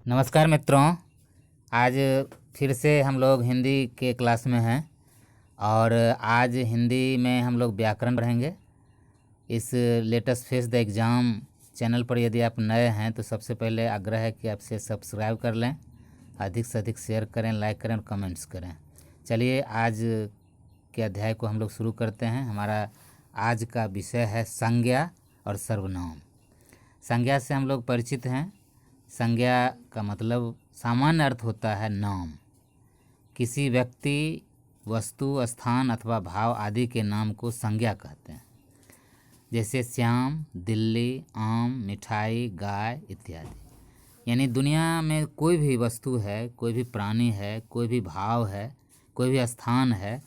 नमस्कार मित्रों। आज फिर से हम लोग हिंदी के क्लास में हैं और आज हिंदी में हम लोग व्याकरण पढ़ेंगे। इस latest face the exam channel पर यदि आप नए हैं तो सबसे पहले आग्रह है कि आपसे सब्सक्राइब कर लें, अधिक से अधिक शेयर करें, लाइक करें और कमेंट्स करें। चलिए आज के अध्याय को हम लोग शुरू करते हैं। हमारा आज का विषय है संज्ञा और सर्वनाम। संज्ञा से हम लोग परिचित हैं। संज्ञा का मतलब सामान्य अर्थ होता है नाम। किसी व्यक्ति, वस्तु, स्थान अथवा भाव आदि के नाम को संज्ञा कहते हैं, जैसे श्याम, दिल्ली, आम, मिठाई, गाय इत्यादि। यानी दुनिया में कोई भी वस्तु है, कोई भी प्राणी है, कोई भी भाव है, कोई भी स्थान है,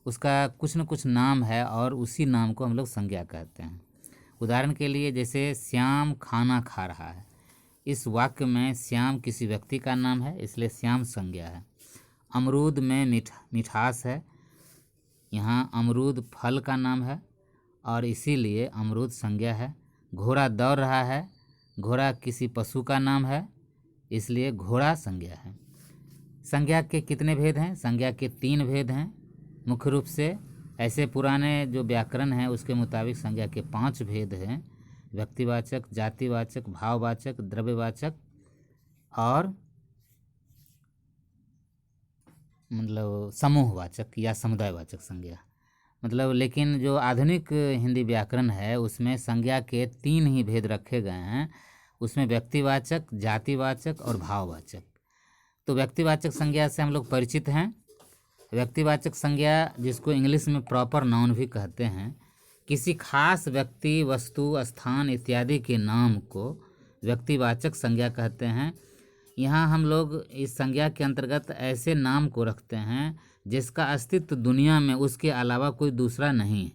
उसका कुछ न कुछ नाम है और उसी नाम को हम लोग संज्ञा कहते हैं। उदाहरण के लिए जैसे श्याम खाना खा रहा है, इस वाक्य में श्याम किसी व्यक्ति का नाम है, इसलिए श्याम संज्ञा है। अमरूद में मिठास है, यहाँ अमरूद फल का नाम है और इसीलिए अमरूद संज्ञा है। घोड़ा दौड़ रहा है, घोड़ा किसी पशु का नाम है, इसलिए घोड़ा संज्ञा है। संज्ञा के कितने भेद हैं? संज्ञा के 3 भेद हैं मुख्य रूप से। ऐसे पुराने जो व्याकरण हैं उसके मुताबिक संज्ञा के 5 भेद हैं: व्यक्तिवाचक, जातिवाचक, भाववाचक, द्रव्यवाचक और समूहवाचक या समुदायवाचक संज्ञा। लेकिन जो आधुनिक हिंदी व्याकरण है उसमें संज्ञा के 3 ही भेद रखे गए हैं। उसमें व्यक्तिवाचक, जातिवाचक और भाववाचक। तो व्यक्तिवाचक संज्ञा से हम लोग परिचित हैं। व्यक्तिवाचक संज्ञा, जिसको इंग्लिश में प्रॉपर नाउन भी कहते हैं, किसी खास व्यक्ति, वस्तु, स्थान इत्यादि के नाम को व्यक्तिवाचक संज्ञा कहते हैं। यहाँ हम लोग इस संज्ञा के अंतर्गत ऐसे नाम को रखते हैं जिसका अस्तित्व दुनिया में उसके अलावा कोई दूसरा नहीं है।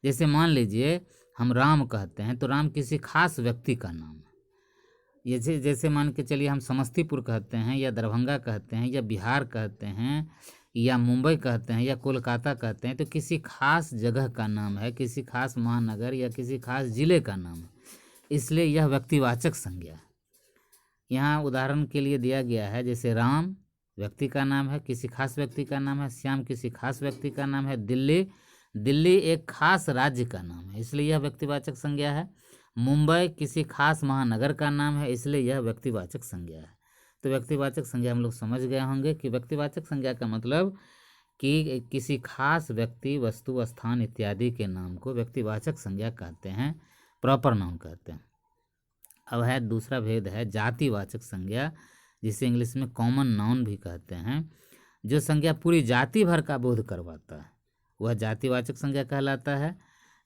जैसे मान लीजिए हम राम कहते हैं तो राम किसी खास व्यक्ति का नाम है। जैसे मान के चलिए हम समस्तीपुर कहते हैं या दरभंगा कहते हैं या बिहार कहते हैं या मुंबई कहते हैं या कोलकाता कहते हैं, तो किसी खास जगह का नाम है, किसी खास महानगर या किसी खास जिले का नाम है, इसलिए यह व्यक्तिवाचक संज्ञा है। यहाँ उदाहरण के लिए दिया गया है, जैसे राम व्यक्ति का नाम है, किसी खास व्यक्ति का नाम है। श्याम किसी खास व्यक्ति का नाम है। दिल्ली एक खास राज्य का नाम है, इसलिए यह व्यक्तिवाचक संज्ञा है। मुंबई किसी खास महानगर का नाम है, इसलिए यह व्यक्तिवाचक संज्ञा है। तो व्यक्तिवाचक संज्ञा हम लोग समझ गए होंगे कि व्यक्तिवाचक संज्ञा का मतलब कि किसी खास व्यक्ति, वस्तु, स्थान इत्यादि के नाम को व्यक्तिवाचक संज्ञा कहते हैं, प्रॉपर नाउन कहते हैं। अब है दूसरा भेद है जातिवाचक संज्ञा, जिसे इंग्लिश में कॉमन नाउन भी कहते हैं। जो संज्ञा पूरी जाति भर का बोध करवाता है वह जातिवाचक संज्ञा कहलाता है।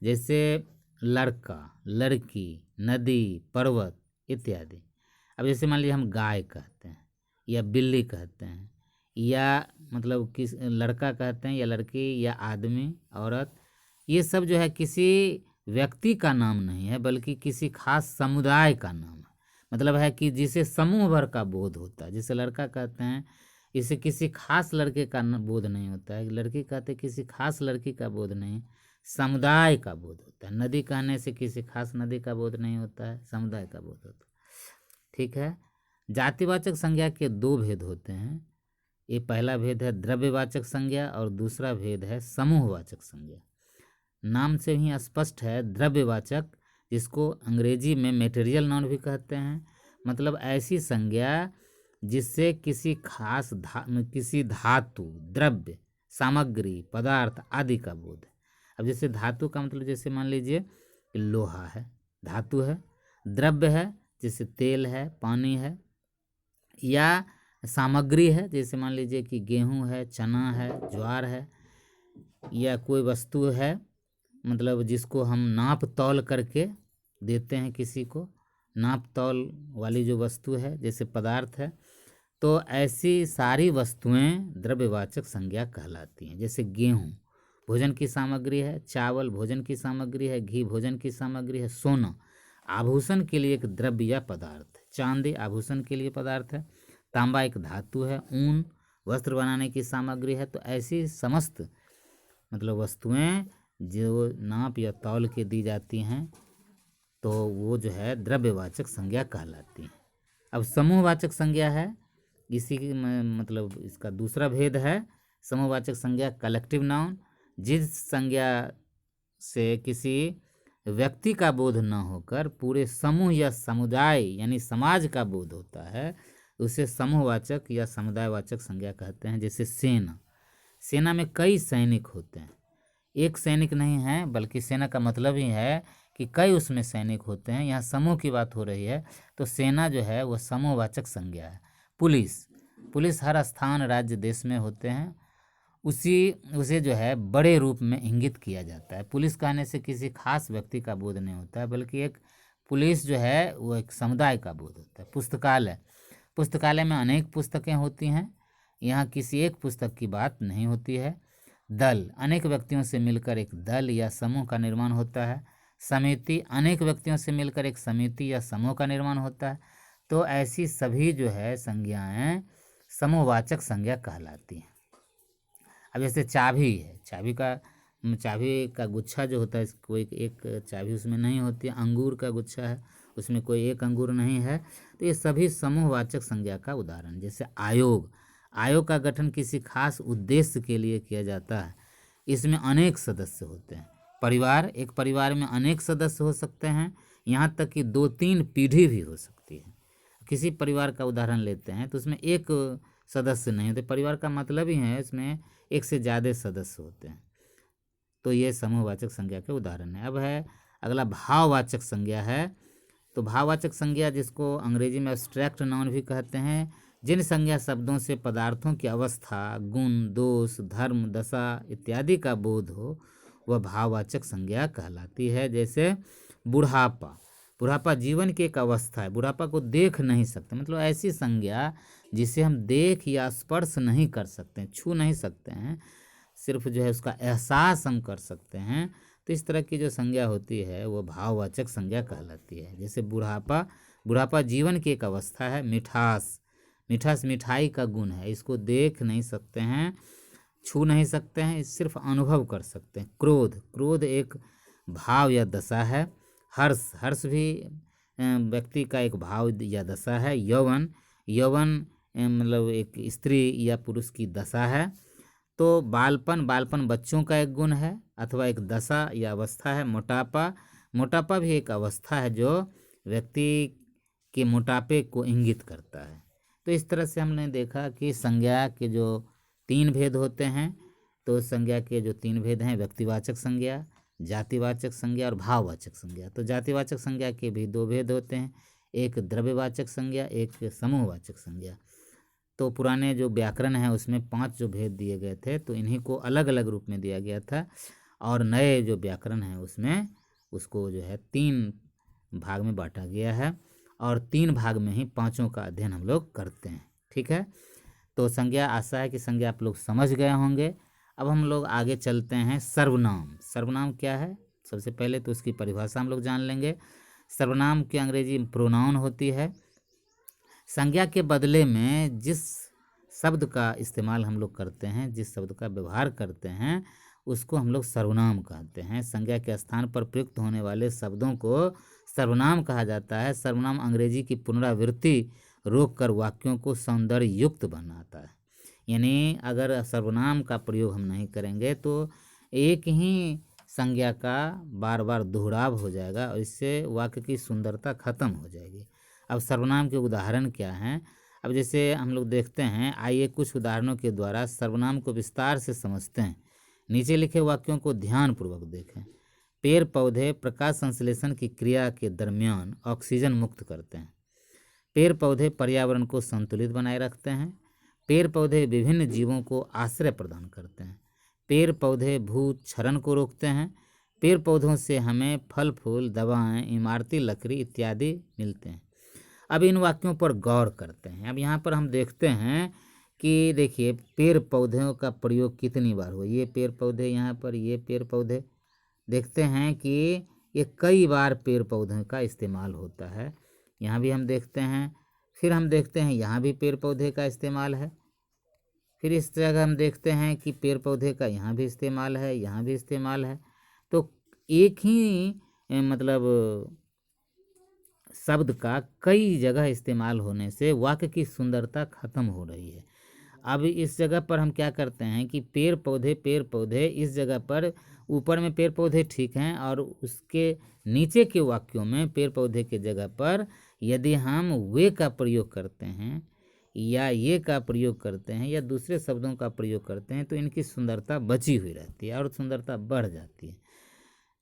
जैसे लड़का, लड़की, नदी, पर्वत इत्यादि। अब जैसे मान लीजिए हम गाय कहते हैं या बिल्ली कहते हैं या किस लड़का कहते हैं या लड़की या आदमी, औरत, ये सब जो है किसी व्यक्ति का नाम नहीं है बल्कि किसी खास समुदाय का नाम है। है कि जिसे समूह भर का बोध होता है। जैसे लड़का कहते हैं, इसे किसी खास लड़के का बोध नहीं होता है। लड़की कहते हैं, किसी खास लड़की का बोध नहीं, समुदाय का बोध होता है। नदी कहने से किसी खास नदी का बोध नहीं होता है, समुदाय का बोध होता है। ठीक है। जातिवाचक संज्ञा के 2 भेद होते हैं। ये पहला भेद है द्रव्यवाचक संज्ञा और दूसरा भेद है समूहवाचक संज्ञा। नाम से ही स्पष्ट है, द्रव्यवाचक, जिसको अंग्रेजी में मेटेरियल नाउन भी कहते हैं, ऐसी संज्ञा जिससे किसी खास किसी धातु, द्रव्य, सामग्री, पदार्थ आदि का बोध है। अब जैसे धातु का जैसे मान लीजिए लोहा है, धातु है। द्रव्य है जैसे तेल है, पानी है, या सामग्री है जैसे मान लीजिए कि गेहूं है, चना है, ज्वार है, या कोई वस्तु है जिसको हम नाप तौल करके देते हैं किसी को, नाप तौल वाली जो वस्तु है, जैसे पदार्थ है। तो ऐसी सारी वस्तुएं द्रव्यवाचक संज्ञा कहलाती हैं। जैसे गेहूं भोजन की सामग्री है, चावल भोजन की सामग्री है, घी भोजन की सामग्री है, सोना आभूषण के लिए एक द्रव्य या पदार्थ है, चांदी आभूषण के लिए पदार्थ है, तांबा एक धातु है, ऊन वस्त्र बनाने की सामग्री है। तो ऐसी समस्त वस्तुएं जो नाप या तौल के दी जाती हैं तो वो जो है द्रव्यवाचक संज्ञा कहलाती हैं। अब समूहवाचक संज्ञा है, इसी की मतलब इसका दूसरा भेद है। समूहवाचक संज्ञा कलेक्टिव नाउन, जिस संज्ञा से किसी व्यक्ति का बोध न होकर पूरे समूह या समुदाय यानी समाज का बोध होता है, उसे समूहवाचक या समुदायवाचक संज्ञा कहते हैं। जैसे सेना, सेना में कई सैनिक होते हैं, एक सैनिक नहीं है, बल्कि सेना का मतलब ही है कि कई उसमें सैनिक होते हैं। यहाँ समूह की बात हो रही है, तो सेना जो है वह समूहवाचक संज्ञा है। पुलिस, पुलिस हर स्थान राज्य देश में होते हैं, उसे जो है बड़े रूप में इंगित किया जाता है। पुलिस कहने से किसी खास व्यक्ति का बोध नहीं होता है, बल्कि एक पुलिस जो है वो एक समुदाय का बोध होता है। पुस्तकालय, पुस्तकालय में अनेक पुस्तकें होती हैं, यहाँ किसी एक पुस्तक की बात नहीं होती है। दल, अनेक व्यक्तियों से मिलकर एक दल या समूह का निर्माण होता है। समिति, अनेक व्यक्तियों से मिलकर एक समिति या समूह का निर्माण होता है। तो ऐसी सभी जो है संज्ञाएं समूहवाचक संज्ञा कहलाती हैं। अब जैसे चाबी है, चाबी का गुच्छा जो होता है, कोई एक चाबी उसमें नहीं होती है। अंगूर का गुच्छा है, उसमें कोई एक अंगूर नहीं है। तो ये सभी समूहवाचक संज्ञा का उदाहरण। जैसे आयोग, आयोग का गठन किसी खास उद्देश्य के लिए किया जाता है, इसमें अनेक सदस्य होते हैं। परिवार, एक परिवार में अनेक सदस्य हो सकते हैं, यहाँ तक कि 2-3 पीढ़ी भी हो सकती है। किसी परिवार का उदाहरण लेते हैं तो उसमें एक सदस्य नहीं होते, परिवार का मतलब ही है इसमें एक से ज़्यादा सदस्य होते हैं। तो ये समूहवाचक संज्ञा के उदाहरण है। अब है अगला भाववाचक संज्ञा है। तो भाववाचक संज्ञा, जिसको अंग्रेजी में एब्स्ट्रैक्ट नाउन भी कहते हैं, जिन संज्ञा शब्दों से पदार्थों की अवस्था, गुण, दोष, धर्म, दशा इत्यादि का बोध हो, वह भाववाचक संज्ञा कहलाती है। जैसे बुढ़ापा, बुढ़ापा जीवन की एक अवस्था है, बुढ़ापा को देख नहीं सकते, मतलब ऐसी संज्ञा जिसे हम देख या स्पर्श नहीं कर सकते, छू नहीं सकते हैं, सिर्फ जो है उसका एहसास हम कर सकते हैं। तो इस तरह की जो संज्ञा होती है वो भाववाचक संज्ञा कहलाती है। जैसे बुढ़ापा, बुढ़ापा जीवन की एक अवस्था है। मिठास, मिठास मिठाई का गुण है, इसको देख नहीं सकते हैं, छू नहीं सकते हैं, सिर्फ अनुभव कर सकते हैं। क्रोध, क्रोध एक भाव या दशा है। हर्ष, हर्ष भी व्यक्ति का एक भाव या दशा है। यौवन, यौवन मतलब एक स्त्री या पुरुष की दशा है। तो बालपन, बालपन बच्चों का एक गुण है अथवा एक दशा या अवस्था है। मोटापा, मोटापा भी एक अवस्था है जो व्यक्ति के मोटापे को इंगित करता है। तो इस तरह से हमने देखा कि संज्ञा के जो 3 भेद होते हैं। तो संज्ञा के जो 3 भेद हैं, व्यक्तिवाचक संज्ञा, जातिवाचक संज्ञा और भाववाचक संज्ञा। तो जातिवाचक संज्ञा के भी 2 भेद होते हैं, एक द्रव्यवाचक संज्ञा, एक समूहवाचक संज्ञा। तो पुराने जो व्याकरण है उसमें 5 जो भेद दिए गए थे, तो इन्हीं को अलग अलग रूप में दिया गया था। और नए जो व्याकरण है उसमें उसको जो है 3 भाग में बांटा गया है, और 3 भाग में ही पांचों का अध्ययन हम लोग करते हैं। ठीक है, तो संज्ञा, आशा है कि संज्ञा आप लोग समझ गए होंगे। अब हम लोग आगे चलते हैं। सर्वनाम, सर्वनाम क्या है? सबसे पहले तो उसकी परिभाषा हम लोग जान लेंगे। सर्वनाम की अंग्रेजी प्रोनाउन होती है। संज्ञा के बदले में जिस शब्द का इस्तेमाल हम लोग करते हैं, जिस शब्द का व्यवहार करते हैं, उसको हम लोग सर्वनाम कहते हैं। संज्ञा के स्थान पर प्रयुक्त होने वाले शब्दों को सर्वनाम कहा जाता है। सर्वनाम अंग्रेजी की पुनरावृत्ति रोककर वाक्यों को सौंदर्य युक्त बनाता है। यानी अगर सर्वनाम का प्रयोग हम नहीं करेंगे तो एक ही संज्ञा का बार बार दोहराव हो जाएगा और इससे वाक्य की सुंदरता खत्म हो जाएगी। अब सर्वनाम के उदाहरण क्या हैं? अब जैसे हम लोग देखते हैं, आइए कुछ उदाहरणों के द्वारा सर्वनाम को विस्तार से समझते हैं। नीचे लिखे वाक्यों को ध्यानपूर्वक देखें। पेड़ पौधे प्रकाश संश्लेषण की क्रिया के दरमियान ऑक्सीजन मुक्त करते हैं। पेड़ पौधे पर्यावरण को संतुलित बनाए रखते हैं। पेड़ पौधे विभिन्न जीवों को आश्रय प्रदान करते हैं। पेड़ पौधे भूक्षरण को रोकते हैं। पेड़ पौधों से हमें फल फूल, दवाएं, इमारती लकड़ी इत्यादि मिलते हैं। अब इन वाक्यों पर गौर करते हैं। अब यहाँ पर हम देखते हैं कि देखिए पेड़ पौधों का प्रयोग कितनी बार हुआ। ये पेड़ पौधे, यहाँ पर ये पेड़ पौधे, देखते हैं कि ये कई बार पेड़ पौधों का इस्तेमाल होता है। यहाँ भी हम देखते हैं, फिर हम देखते हैं यहाँ भी पेड़ पौधे का इस्तेमाल है, फिर इस जगह हम देखते हैं कि पेड़ पौधे का यहाँ भी इस्तेमाल है, यहाँ भी इस्तेमाल है। तो एक ही मतलब शब्द का कई जगह इस्तेमाल होने से वाक्य की सुंदरता खत्म हो रही है। अब इस जगह पर हम क्या करते हैं कि पेड़ पौधे इस जगह पर ऊपर में पेड़ पौधे ठीक हैं, और उसके नीचे के वाक्यों में पेड़ पौधे के जगह पर यदि हम वे का प्रयोग करते हैं या ये का प्रयोग करते हैं या दूसरे शब्दों का प्रयोग करते हैं तो इनकी सुंदरता बची हुई रहती है और सुंदरता बढ़ जाती है।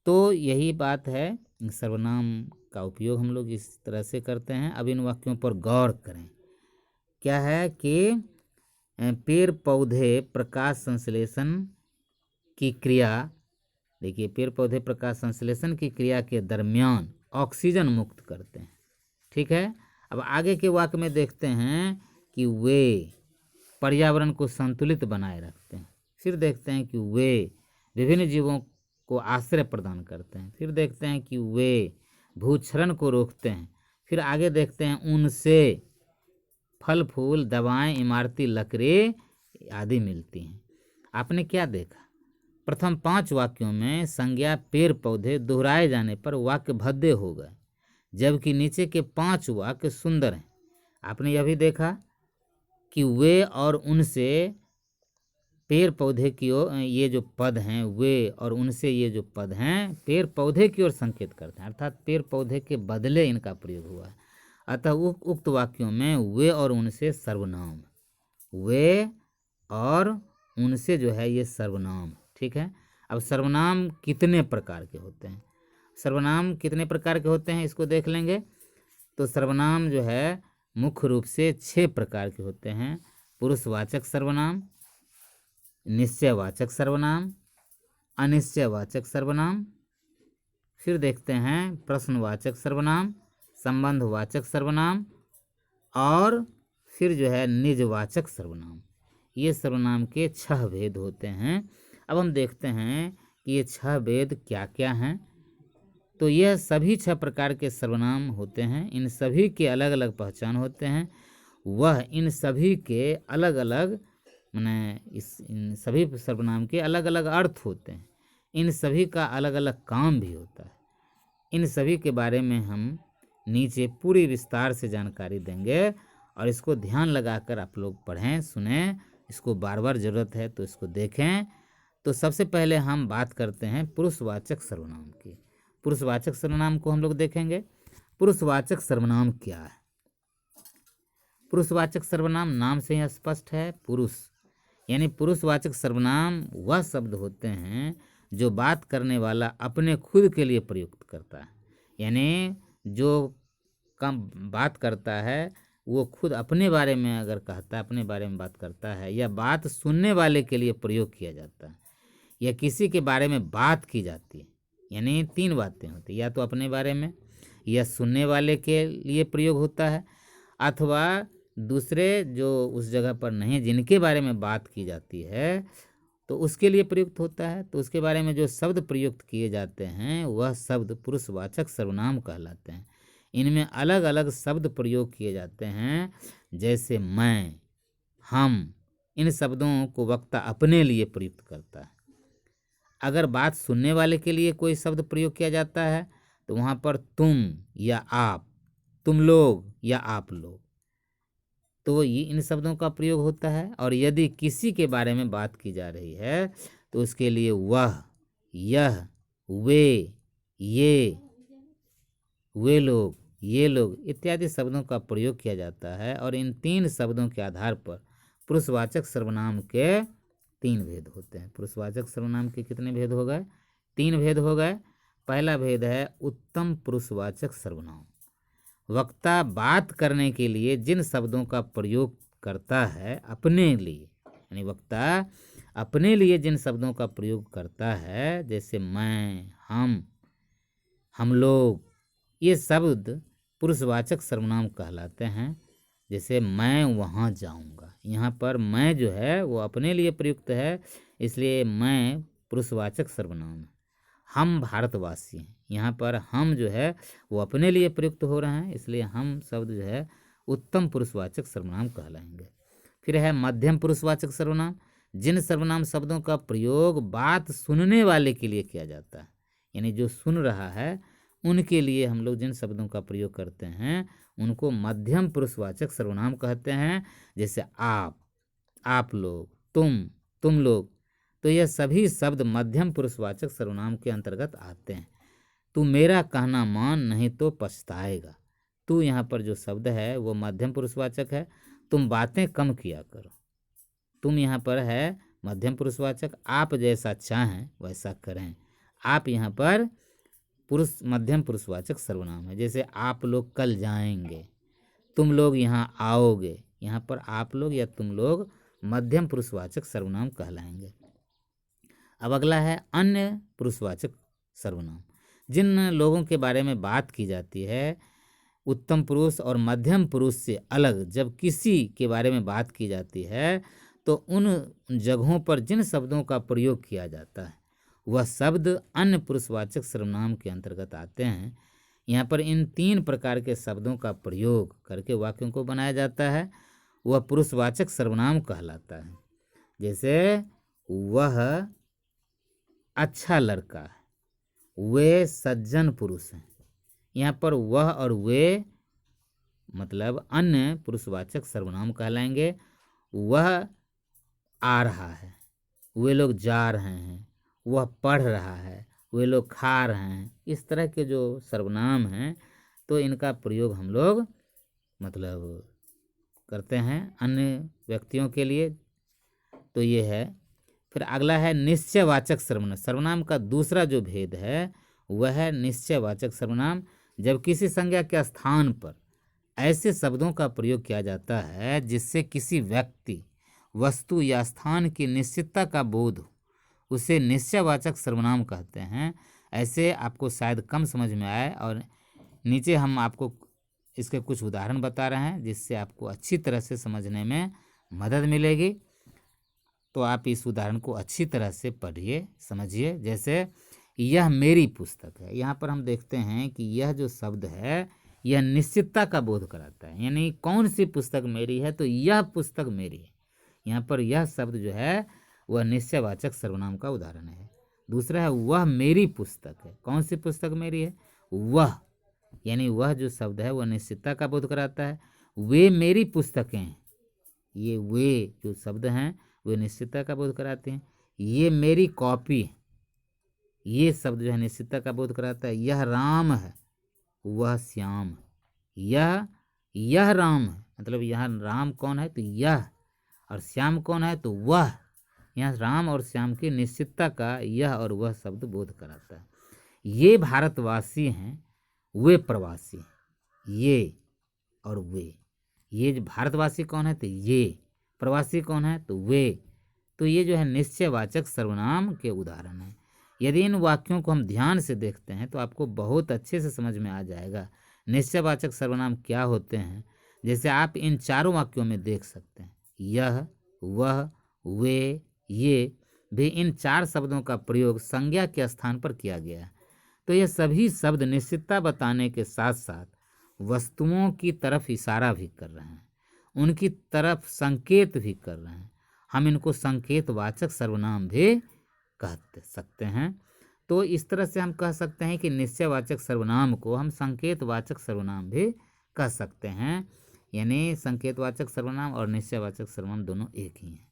तो यही बात है, सर्वनाम का उपयोग हम लोग इस तरह से करते हैं। अब इन वाक्यों पर गौर करें। क्या है कि पेड़ पौधे प्रकाश संश्लेषण की क्रिया, देखिए पेड़ पौधे प्रकाश संश्लेषण की क्रिया के दरमियान ऑक्सीजन मुक्त करते हैं। ठीक है। अब आगे के वाक्य में देखते हैं कि वे पर्यावरण को संतुलित बनाए रखते हैं। फिर देखते हैं कि वे विभिन्न जीवों को आश्रय प्रदान करते हैं। फिर देखते हैं कि वे भूक्षरण को रोकते हैं। फिर आगे देखते हैं उनसे फल फूल दवाएं इमारती लकड़ी आदि मिलती हैं। आपने क्या देखा, प्रथम 5 वाक्यों में संज्ञा पेड़ पौधे दोहराए जाने पर वाक्य भद्दे हो गए, जबकि नीचे के 5 वाक्य सुंदर हैं। आपने यह भी देखा कि वे और उनसे पेड़ पौधे की ओर ये जो पद हैं, वे और उनसे ये जो पद हैं पेड़ पौधे की ओर संकेत करते हैं, अर्थात पेड़ पौधे के बदले इनका प्रयोग हुआ है। अतः उक्त वाक्यों में वे और उनसे सर्वनाम, वे और उनसे जो है ये सर्वनाम। ठीक है। अब सर्वनाम कितने प्रकार के होते हैं, सर्वनाम कितने प्रकार के होते हैं इसको देख लेंगे। तो सर्वनाम जो है मुख्य रूप से 6 प्रकार के होते हैं। पुरुषवाचक सर्वनाम, निश्चयवाचक सर्वनाम, अनिश्चयवाचक सर्वनाम, फिर देखते हैं प्रश्नवाचक सर्वनाम, संबंधवाचक सर्वनाम, और फिर जो है निजवाचक सर्वनाम। ये सर्वनाम के 6 भेद होते हैं। अब हम देखते हैं कि ये 6 भेद क्या क्या हैं। तो यह सभी 6 प्रकार के सर्वनाम होते हैं। इन सभी के अलग अलग पहचान होते हैं। वह इन सभी के अलग अलग इन सभी सर्वनाम के अलग अलग अर्थ होते हैं। इन सभी का अलग अलग काम भी होता है। इन सभी के बारे में हम नीचे पूरी विस्तार से जानकारी देंगे, और इसको ध्यान लगाकर आप लोग पढ़ें, सुनें, इसको बार बार ज़रूरत है तो इसको देखें। तो सबसे पहले हम बात करते हैं पुरुषवाचक सर्वनाम की। पुरुषवाचक सर्वनाम को हम लोग देखेंगे। पुरुषवाचक सर्वनाम क्या है? पुरुषवाचक सर्वनाम नाम से ही स्पष्ट है, पुरुष, यानी पुरुषवाचक सर्वनाम वह शब्द होते हैं जो बात करने वाला अपने खुद के लिए प्रयुक्त करता है। यानी जो कम बात करता है वो खुद अपने बारे में अगर कहता है, अपने बारे में बात करता है, या बात सुनने वाले के लिए प्रयोग किया जाता है, या किसी के बारे में बात की जाती है। यानी 3 बातें होती हैं, या तो अपने बारे में, या सुनने वाले के लिए प्रयोग होता है, अथवा दूसरे जो उस जगह पर नहीं जिनके बारे में बात की जाती है तो उसके लिए प्रयुक्त होता है। तो उसके बारे में जो शब्द प्रयुक्त किए जाते हैं वह शब्द पुरुषवाचक सर्वनाम कहलाते हैं। इनमें अलग अलग शब्द प्रयोग किए जाते हैं, जैसे मैं, हम। इन शब्दों को वक्ता अपने लिए प्रयुक्त करता है। अगर बात सुनने वाले के लिए कोई शब्द प्रयोग किया जाता है तो वहाँ पर तुम या आप, तुम लोग या आप लोग, तो ये इन शब्दों का प्रयोग होता है। और यदि किसी के बारे में बात की जा रही है तो उसके लिए वह, यह, वे, ये, वे लोग, ये लोग इत्यादि शब्दों का प्रयोग किया जाता है। और इन 3 शब्दों के आधार पर पुरुषवाचक सर्वनाम के 3 भेद होते हैं। पुरुषवाचक सर्वनाम के कितने भेद हो गए? 3 भेद हो गए। पहला भेद है उत्तम पुरुषवाचक सर्वनाम। वक्ता बात करने के लिए जिन शब्दों का प्रयोग करता है अपने लिए, यानी वक्ता अपने लिए जिन शब्दों का प्रयोग करता है, जैसे मैं, हम लोग, ये शब्द पुरुषवाचक सर्वनाम कहलाते हैं। जैसे मैं वहाँ जाऊँगा, यहाँ पर मैं जो है वो अपने लिए प्रयुक्त है, इसलिए मैं पुरुषवाचक सर्वनाम है। हम भारतवासी हैं, यहाँ पर हम जो है वो अपने लिए प्रयुक्त हो रहे हैं, इसलिए हम शब्द जो है उत्तम पुरुषवाचक सर्वनाम कहलाएंगे। फिर है मध्यम पुरुषवाचक सर्वनाम। जिन सर्वनाम शब्दों का प्रयोग बात सुनने वाले के लिए किया जाता है, यानी जो सुन रहा है उनके लिए हम लोग जिन शब्दों का प्रयोग करते हैं उनको मध्यम पुरुषवाचक सर्वनाम कहते हैं। जैसे आप लोग, तुम लोग, तो यह सभी शब्द मध्यम पुरुषवाचक सर्वनाम के अंतर्गत आते हैं। तू मेरा कहना मान, नहीं तो पछताएगा। तू यहाँ पर जो शब्द है वो मध्यम पुरुषवाचक है। तुम बातें कम किया करो, तुम यहाँ पर है मध्यम पुरुषवाचक। आप जैसा चाहें वैसा करें, आप यहाँ पर मध्यम पुरुषवाचक सर्वनाम है। जैसे आप लोग कल जाएंगे, तुम लोग यहाँ आओगे, यहाँ पर आप लोग या तुम लोग मध्यम पुरुषवाचक सर्वनाम कहलाएंगे। अब अगला है अन्य पुरुषवाचक सर्वनाम। जिन लोगों के बारे में बात की जाती है उत्तम पुरुष और मध्यम पुरुष से अलग, जब किसी के बारे में बात की जाती है तो उन जगहों पर जिन शब्दों का प्रयोग किया जाता है वह शब्द अन्य पुरुषवाचक सर्वनाम के अंतर्गत आते हैं। यहाँ पर इन 3 प्रकार के शब्दों का प्रयोग करके वाक्यों को बनाया जाता है, वह पुरुषवाचक सर्वनाम कहलाता है। जैसे वह अच्छा लड़का है, वे सज्जन पुरुष हैं। यहाँ पर वह और वे मतलब अन्य पुरुषवाचक सर्वनाम कहलाएंगे। वह आ रहा है, वे लोग जा रहे हैं। वह पढ़ रहा है, वे लोग खा रहे हैं। इस तरह के जो सर्वनाम हैं तो इनका प्रयोग हम लोग मतलब करते हैं अन्य व्यक्तियों के लिए। तो ये है। फिर अगला है निश्चयवाचक सर्वनाम। सर्वनाम का दूसरा जो भेद है वह है निश्चयवाचक सर्वनाम। जब किसी संज्ञा के स्थान पर ऐसे शब्दों का प्रयोग किया जाता है जिससे किसी व्यक्ति, वस्तु या स्थान की निश्चितता का बोध हो, उसे निश्चयवाचक सर्वनाम कहते हैं। ऐसे आपको शायद कम समझ में आए और नीचे हम आपको इसके कुछ उदाहरण बता रहे हैं जिससे आपको अच्छी तरह से समझने में मदद मिलेगी। तो आप इस उदाहरण को अच्छी तरह से पढ़िए, समझिए। जैसे यह मेरी पुस्तक है, यहाँ पर हम देखते हैं कि यह जो शब्द है यह निश्चितता का बोध कराता है। यानी कौन सी पुस्तक मेरी है, तो यह पुस्तक मेरी है। यहाँ पर यह शब्द जो है वह निश्चयवाचक सर्वनाम का उदाहरण है। दूसरा है वह मेरी पुस्तक है। कौन सी पुस्तक मेरी है? वह, यानी वह जो शब्द है वह निश्चितता का बोध कराता है। वे मेरी पुस्तकें हैं, ये वे जो शब्द हैं वे निश्चितता का बोध कराते हैं। ये मेरी कॉपी है, ये शब्द जो है निश्चितता का बोध कराता है। यह राम है, वह श्याम है। यह राम है, मतलब यहाँ राम कौन है तो यह, और श्याम कौन है तो वह। यहाँ राम और श्याम की निश्चितता का यह और वह शब्द बोध कराता है। ये भारतवासी हैं, वे प्रवासी हैं। ये और वे, ये जो भारतवासी कौन है तो ये, प्रवासी कौन है तो वे। तो ये जो है निश्चयवाचक सर्वनाम के उदाहरण हैं। यदि इन वाक्यों को हम ध्यान से देखते हैं तो आपको बहुत अच्छे से समझ में आ जाएगा निश्चयवाचक सर्वनाम क्या होते हैं। जैसे आप इन चारों वाक्यों में देख सकते हैं, यह, वह, वे, ये भी इन 4 शब्दों का प्रयोग संज्ञा के स्थान पर किया गया है। तो ये सभी शब्द निश्चितता बताने के साथ साथ वस्तुओं की तरफ इशारा भी कर रहे हैं, उनकी तरफ संकेत भी कर रहे हैं। हम इनको संकेतवाचक सर्वनाम भी कह सकते हैं। तो इस तरह से हम कह सकते हैं कि निश्चयवाचक सर्वनाम को हम संकेतवाचक सर्वनाम भी कह सकते हैं। यानी संकेतवाचक सर्वनाम और निश्चयवाचक सर्वनाम दोनों एक ही हैं।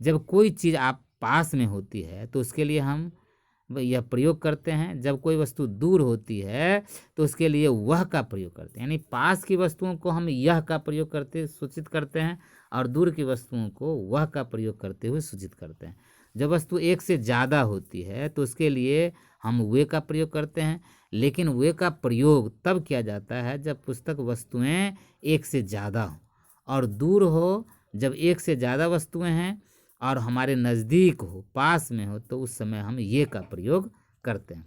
जब कोई चीज़ आप पास में होती है तो उसके लिए हम यह प्रयोग करते हैं। जब कोई वस्तु दूर होती है तो उसके लिए वह का प्रयोग करते हैं। यानी पास की वस्तुओं को हम यह का प्रयोग करते सूचित करते हैं और दूर की वस्तुओं को वह का प्रयोग करते हुए सूचित करते हैं। जब वस्तु एक से ज़्यादा होती है तो उसके लिए हम वे का प्रयोग करते हैं। लेकिन वे का प्रयोग तब किया जाता है जब पुस्तक वस्तुएं एक से ज़्यादा हो और दूर हो। जब एक से ज़्यादा वस्तुएं हैं और हमारे नज़दीक हो, पास में हो, तो उस समय हम ये का प्रयोग करते हैं।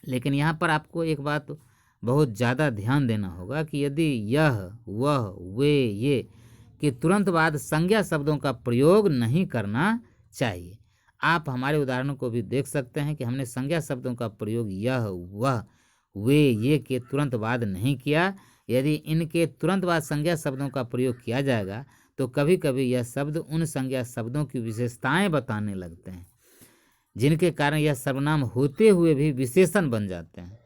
लेकिन यहाँ पर आपको एक बात बहुत ज़्यादा ध्यान देना होगा कि यदि यह, वह, वे, ये के तुरंत बाद संज्ञा शब्दों का प्रयोग नहीं करना चाहिए। आप हमारे उदाहरणों को भी देख सकते हैं कि हमने संज्ञा शब्दों का प्रयोग यह, वह, वे, ये के तुरंत बाद नहीं किया। यदि इनके तुरंत बाद संज्ञा शब्दों का प्रयोग किया जाएगा तो कभी कभी यह शब्द उन संज्ञा शब्दों की विशेषताएं बताने लगते हैं जिनके कारण यह सर्वनाम होते हुए भी विशेषण बन जाते हैं।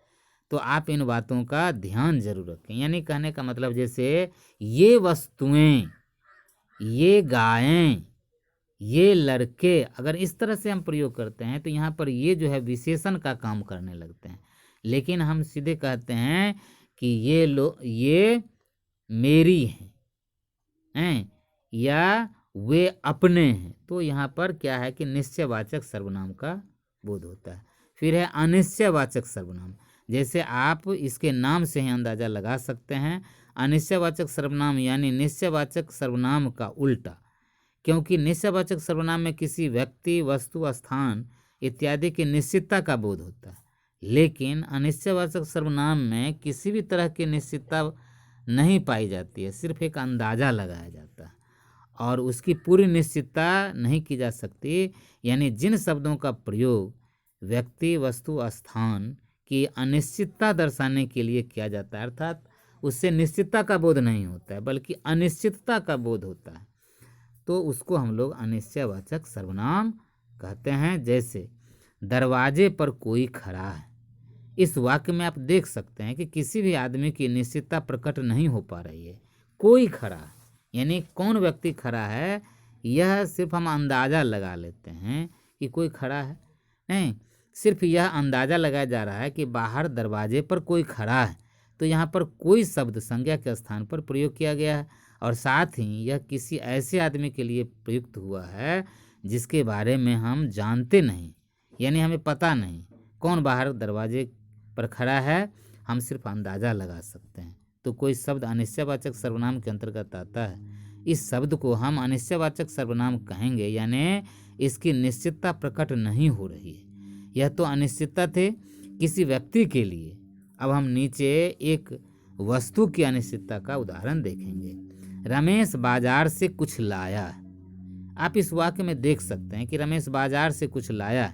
तो आप इन बातों का ध्यान जरूर रखें। यानी कहने का मतलब जैसे ये वस्तुएं, ये गायें, ये लड़के, अगर इस तरह से हम प्रयोग करते हैं तो यहाँ पर ये जो है विशेषण का काम करने लगते हैं। लेकिन हम सीधे कहते हैं कि ये मेरी हैं या वे अपने हैं, तो यहाँ पर क्या है कि निश्चयवाचक सर्वनाम का बोध होता है। फिर है अनिश्चयवाचक सर्वनाम। जैसे आप इसके नाम से ही अंदाजा लगा सकते हैं, अनिश्चयवाचक सर्वनाम यानी निश्चयवाचक सर्वनाम का उल्टा। क्योंकि निश्चयवाचक सर्वनाम में किसी व्यक्ति, वस्तु, स्थान इत्यादि की निश्चितता का बोध होता है, लेकिन अनिश्चयवाचक सर्वनाम में किसी भी तरह की निश्चितता नहीं पाई जाती है, सिर्फ एक अंदाजा लगाया जाता है और उसकी पूरी निश्चितता नहीं की जा सकती। यानी जिन शब्दों का प्रयोग व्यक्ति, वस्तु, स्थान की अनिश्चितता दर्शाने के लिए किया जाता है, अर्थात उससे निश्चितता का बोध नहीं होता है बल्कि अनिश्चितता का बोध होता है, तो उसको हम लोग अनिश्चयवाचक सर्वनाम कहते हैं। जैसे दरवाजे पर कोई खड़ा है, इस वाक्य में आप देख सकते हैं कि किसी भी आदमी की निश्चितता प्रकट नहीं हो पा रही है। कोई खड़ा है यानी कौन व्यक्ति खड़ा है, यह सिर्फ हम अंदाज़ा लगा लेते हैं कि कोई खड़ा है, नहीं, सिर्फ यह अंदाज़ा लगाया जा रहा है कि बाहर दरवाजे पर कोई खड़ा है। तो यहाँ पर कोई शब्द संज्ञा के स्थान पर प्रयोग किया गया है और साथ ही यह किसी ऐसे आदमी के लिए प्रयुक्त हुआ है जिसके बारे में हम जानते नहीं, यानी हमें पता नहीं कौन बाहर दरवाजे पर खड़ा है, हम सिर्फ अंदाज़ा लगा सकते हैं। तो कोई शब्द अनिश्चयवाचक सर्वनाम के अंतर्गत आता है, इस शब्द को हम अनिश्चयवाचक सर्वनाम कहेंगे, यानी इसकी निश्चितता प्रकट नहीं हो रही है। यह तो अनिश्चितता थे किसी व्यक्ति के लिए। अब हम नीचे एक वस्तु की अनिश्चितता का उदाहरण देखेंगे। रमेश बाजार से कुछ लाया। आप इस वाक्य में देख सकते हैं कि रमेश बाजार से कुछ लाया,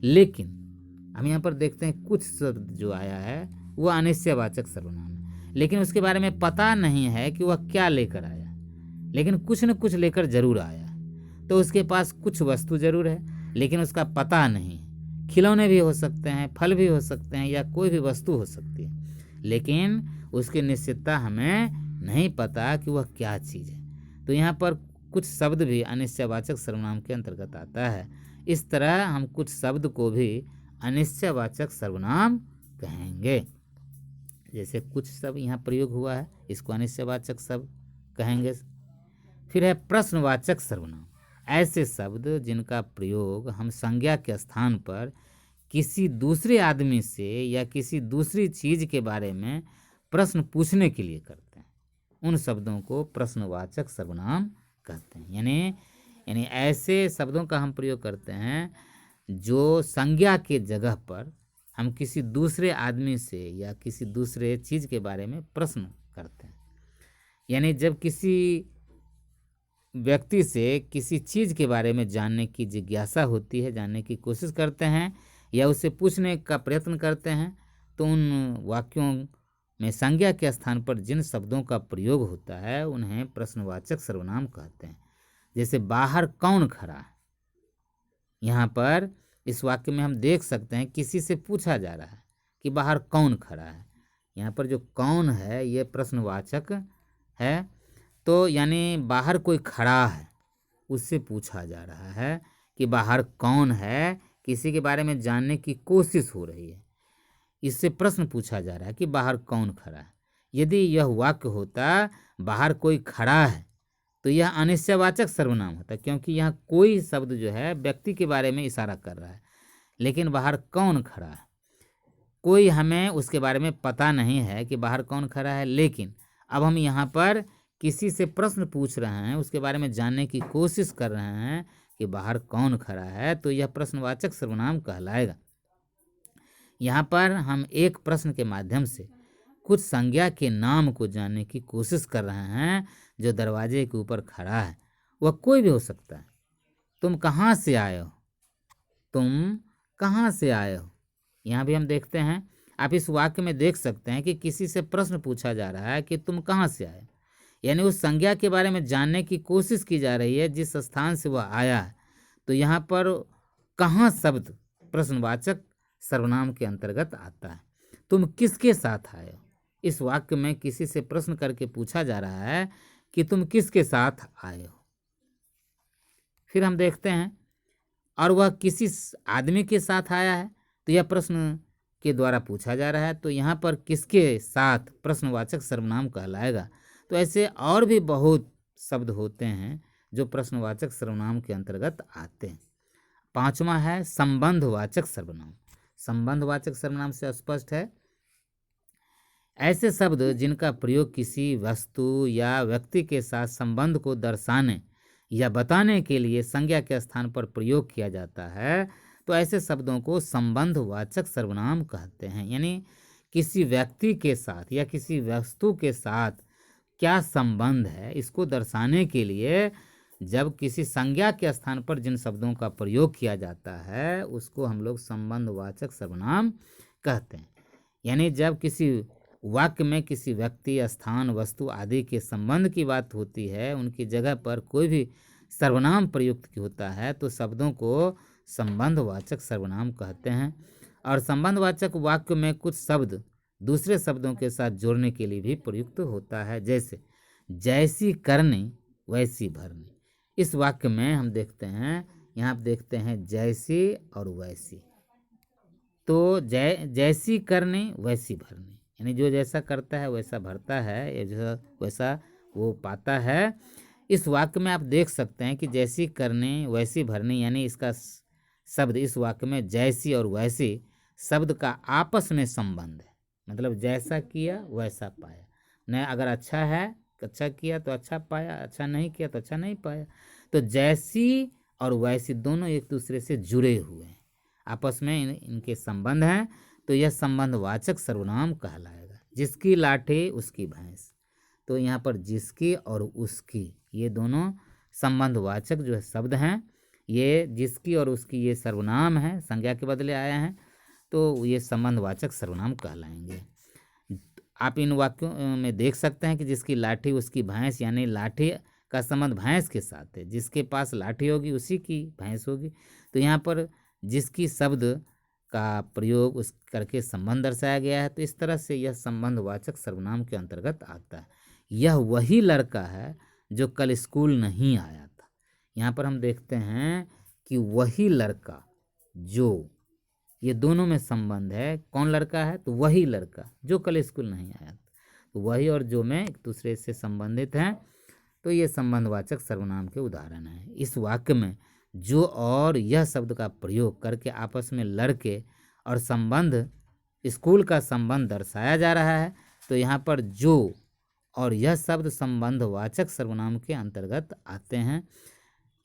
लेकिन हम यहाँ पर देखते हैं कुछ शब्द जो आया है वह अनिश्चयवाचक सर्वनाम है, लेकिन उसके बारे में पता नहीं है कि वह क्या लेकर आया, लेकिन कुछ न कुछ लेकर जरूर आया। तो उसके पास कुछ वस्तु जरूर है लेकिन उसका पता नहीं। खिलौने भी हो सकते हैं, फल भी हो सकते हैं या कोई भी वस्तु हो सकती है, लेकिन उसकी निश्चितता हमें नहीं पता कि वह क्या चीज़ है। तो यहाँ पर कुछ शब्द भी अनिश्चयवाचक सर्वनाम के अंतर्गत आता है। इस तरह हम कुछ शब्द को भी अनिश्चयवाचक सर्वनाम कहेंगे। जैसे कुछ शब्द यहाँ प्रयोग हुआ है, इसको अनिश्चयवाचक शब्द कहेंगे। फिर है प्रश्नवाचक सर्वनाम। ऐसे शब्द जिनका प्रयोग हम संज्ञा के स्थान पर किसी दूसरे आदमी से या किसी दूसरी चीज़ के बारे में प्रश्न पूछने के लिए करते हैं, उन शब्दों को प्रश्नवाचक सर्वनाम कहते हैं। यानी ऐसे शब्दों का हम प्रयोग करते हैं जो संज्ञा के जगह पर हम किसी दूसरे आदमी से या किसी दूसरे चीज़ के बारे में प्रश्न करते हैं। यानी जब किसी व्यक्ति से किसी चीज़ के बारे में जानने की जिज्ञासा होती है, जानने की कोशिश करते हैं या उसे पूछने का प्रयत्न करते हैं, तो उन वाक्यों में संज्ञा के स्थान पर जिन शब्दों का प्रयोग होता है उन्हें प्रश्नवाचक सर्वनाम कहते हैं। जैसे बाहर कौन खड़ा है, यहाँ पर इस वाक्य में हम देख सकते हैं किसी से पूछा जा रहा है कि बाहर कौन खड़ा है। यहाँ पर जो कौन है ये प्रश्नवाचक है, तो यानी बाहर कोई खड़ा है उससे पूछा जा रहा है कि बाहर कौन है, किसी के बारे में जानने की कोशिश हो रही है, इससे प्रश्न पूछा जा रहा है कि बाहर कौन खड़ा है। यदि यह वाक्य होता बाहर कोई खड़ा है तो यह अनिश्चयवाचक सर्वनाम होता, क्योंकि यहाँ कोई शब्द जो है व्यक्ति के बारे में इशारा कर रहा है, लेकिन बाहर कौन खड़ा है, कोई हमें उसके बारे में पता नहीं है कि बाहर कौन खड़ा है, लेकिन अब हम यहाँ पर किसी से प्रश्न पूछ रहे हैं, उसके बारे में जानने की कोशिश कर रहे हैं कि बाहर कौन खड़ा है, तो यह प्रश्नवाचक सर्वनाम कहलाएगा। यहाँ पर हम एक प्रश्न के माध्यम से कुछ संज्ञा के नाम को जानने की कोशिश कर रहे हैं जो दरवाजे के ऊपर खड़ा है। वह कोई भी हो सकता है। तुम कहाँ से आए हो, तुम कहाँ से आए हो, यहाँ भी हम देखते हैं। आप इस वाक्य में देख सकते हैं कि किसी से प्रश्न पूछा जा रहा है कि तुम कहाँ से आए, यानी उस संज्ञा के बारे में जानने की कोशिश की जा रही है जिस स्थान से वह आया है। तो यहाँ पर कहाँ शब्द प्रश्नवाचक सर्वनाम के अंतर्गत आता है। तुम किसके साथ आए हो। इस वाक्य में किसी से प्रश्न करके पूछा जा रहा है कि तुम किसके साथ आए हो। फिर हम देखते हैं और वह किसी आदमी के साथ आया है, तो यह प्रश्न के द्वारा पूछा जा रहा है, तो यहाँ पर किसके साथ प्रश्नवाचक सर्वनाम कहलाएगा। तो ऐसे और भी बहुत शब्द होते हैं जो प्रश्नवाचक सर्वनाम के अंतर्गत आते हैं। पांचवा है संबंधवाचक सर्वनाम। संबंधवाचक सर्वनाम से स्पष्ट है ऐसे शब्द जिनका प्रयोग किसी वस्तु या व्यक्ति के साथ संबंध को दर्शाने या बताने के लिए संज्ञा के स्थान पर प्रयोग किया जाता है, तो ऐसे शब्दों को संबंधवाचक सर्वनाम कहते हैं। यानी किसी व्यक्ति के साथ या किसी वस्तु के साथ क्या संबंध है, इसको दर्शाने के लिए जब किसी संज्ञा के स्थान पर जिन शब्दों का प्रयोग किया जाता है उसको हम लोग संबंधवाचक सर्वनाम कहते हैं। यानी जब किसी वाक्य में किसी व्यक्ति, स्थान, वस्तु आदि के संबंध की बात होती है, उनकी जगह पर कोई भी सर्वनाम प्रयुक्त होता है, तो शब्दों को संबंधवाचक सर्वनाम कहते हैं। और संबंधवाचक वाक्य में कुछ शब्द दूसरे शब्दों के साथ जोड़ने के लिए भी प्रयुक्त होता है, जैसे जैसी करनी वैसी भरनी। इस वाक्य में हम देखते हैं, यहाँ देखते हैं जैसी और वैसी। तो जैसी करनी वैसी भरनी, यानी जो जैसा करता है वैसा भरता है, वैसा वो पाता है। इस वाक्य में आप देख सकते हैं कि जैसी करनी वैसी भरनी, यानी इसका शब्द इस वाक्य में जैसी और वैसी शब्द का आपस में संबंध है। मतलब जैसा किया वैसा पाया, न अगर अच्छा है अच्छा किया तो अच्छा पाया, अच्छा नहीं किया तो अच्छा नहीं पाया। तो जैसी और वैसी दोनों एक दूसरे से जुड़े हुए हैं, आपस में इनके संबंध हैं, तो यह संबंधवाचक सर्वनाम कहलाएगा। जिसकी लाठी उसकी भैंस, तो यहाँ पर जिसकी और उसकी ये दोनों संबंधवाचक जो है शब्द हैं। ये जिसकी और उसकी ये सर्वनाम है, संज्ञा के बदले आए हैं, तो ये संबंधवाचक सर्वनाम कहलाएंगे। आप इन वाक्यों में देख सकते हैं कि जिसकी लाठी उसकी भैंस, यानी लाठी का संबंध भैंस के साथ है, जिसके पास लाठी होगी उसी की भैंस होगी। तो यहाँ पर जिसकी शब्द का प्रयोग उस करके संबंध दर्शाया गया है, तो इस तरह से यह संबंधवाचक सर्वनाम के अंतर्गत आता है। यह वही लड़का है जो कल स्कूल नहीं आया था। यहाँ पर हम देखते हैं कि वही लड़का जो, ये दोनों में संबंध है। कौन लड़का है, तो वही लड़का जो कल स्कूल नहीं आया था। तो वही और जो में एक दूसरे से संबंधित हैं, तो ये संबंधवाचक सर्वनाम के उदाहरण हैं। इस वाक्य में जो और यह शब्द का प्रयोग करके आपस में लड़के और संबंध, स्कूल का संबंध दर्शाया जा रहा है। तो यहाँ पर जो और यह शब्द संबंधवाचक सर्वनाम के अंतर्गत आते हैं।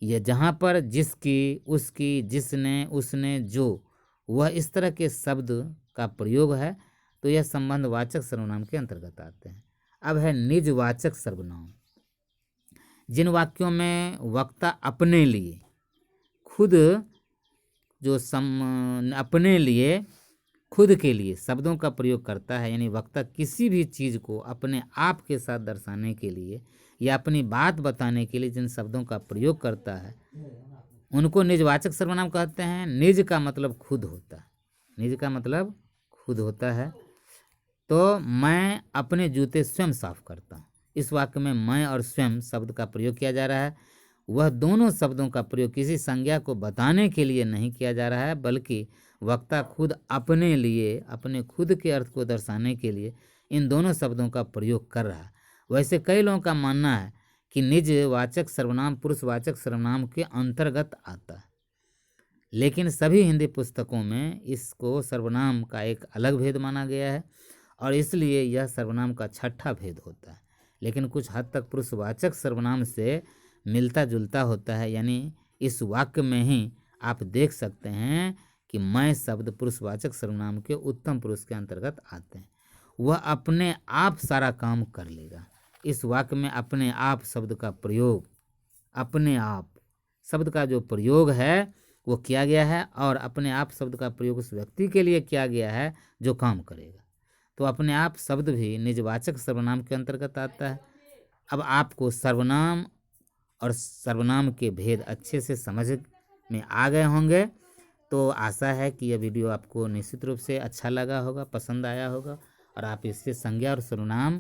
ये जहाँ पर जिसकी, उसकी, जिसने, उसने, जो, वह इस तरह के शब्द का प्रयोग है, तो यह संबंधवाचक सर्वनाम के अंतर्गत आते हैं। अब है निजवाचक सर्वनाम। जिन वाक्यों में वक्ता अपने लिए खुद जो अपने लिए खुद के लिए शब्दों का प्रयोग करता है, यानी वक्ता किसी भी चीज़ को अपने आप के साथ दर्शाने के लिए या अपनी बात बताने के लिए जिन शब्दों का प्रयोग करता है, उनको निजवाचक सर्वनाम कहते हैं। निज का मतलब खुद होता है, निज का मतलब खुद होता है। तो मैं अपने जूते स्वयं साफ करता हूँ। इस वाक्य में मैं और स्वयं शब्द का प्रयोग किया जा रहा है। वह दोनों शब्दों का प्रयोग किसी संज्ञा को बताने के लिए नहीं किया जा रहा है, बल्कि वक्ता खुद अपने लिए, अपने खुद के अर्थ को दर्शाने के लिए इन दोनों शब्दों का प्रयोग कर रहा है। वैसे कई लोगों का मानना है कि निजवाचक सर्वनाम पुरुषवाचक सर्वनाम के अंतर्गत आता है, लेकिन सभी हिंदी पुस्तकों में इसको सर्वनाम का एक अलग भेद माना गया है और इसलिए यह सर्वनाम का छठा भेद होता है। लेकिन कुछ हद तक पुरुषवाचक सर्वनाम से मिलता जुलता होता है। यानी इस वाक्य में ही आप देख सकते हैं कि मैं शब्द पुरुषवाचक सर्वनाम के उत्तम पुरुष के अंतर्गत आते हैं। वह अपने आप सारा काम कर लेगा। इस वाक्य में अपने आप शब्द का प्रयोग, अपने आप शब्द का जो प्रयोग है वो किया गया है और अपने आप शब्द का प्रयोग उस व्यक्ति के लिए किया गया है जो काम करेगा। तो अपने आप शब्द भी निजवाचक सर्वनाम के अंतर्गत आता है। अब आपको सर्वनाम और सर्वनाम के भेद अच्छे से समझ में आ गए होंगे। तो आशा है कि यह वीडियो आपको निश्चित रूप से अच्छा लगा होगा, पसंद आया होगा और आप इससे संज्ञा और सर्वनाम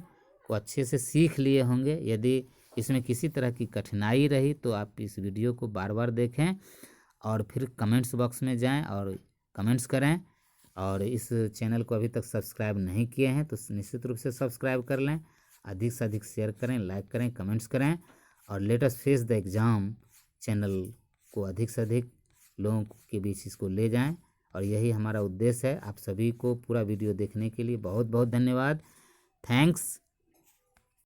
को अच्छे से सीख लिए होंगे। यदि इसमें किसी तरह की कठिनाई रही तो आप इस वीडियो को बार बार देखें और फिर कमेंट्स बॉक्स में जाएं और कमेंट्स करें। और इस चैनल को अभी तक सब्सक्राइब नहीं किए हैं तो निश्चित रूप से सब्सक्राइब कर लें, अधिक से अधिक शेयर करें, लाइक करें, कमेंट्स करें और let us face the exam channel को अधिक से अधिक लोगों के बीच इसको ले जाएं और यही हमारा उद्देश्य है। आप सभी को पूरा वीडियो देखने के लिए बहुत बहुत धन्यवाद। थैंक्स।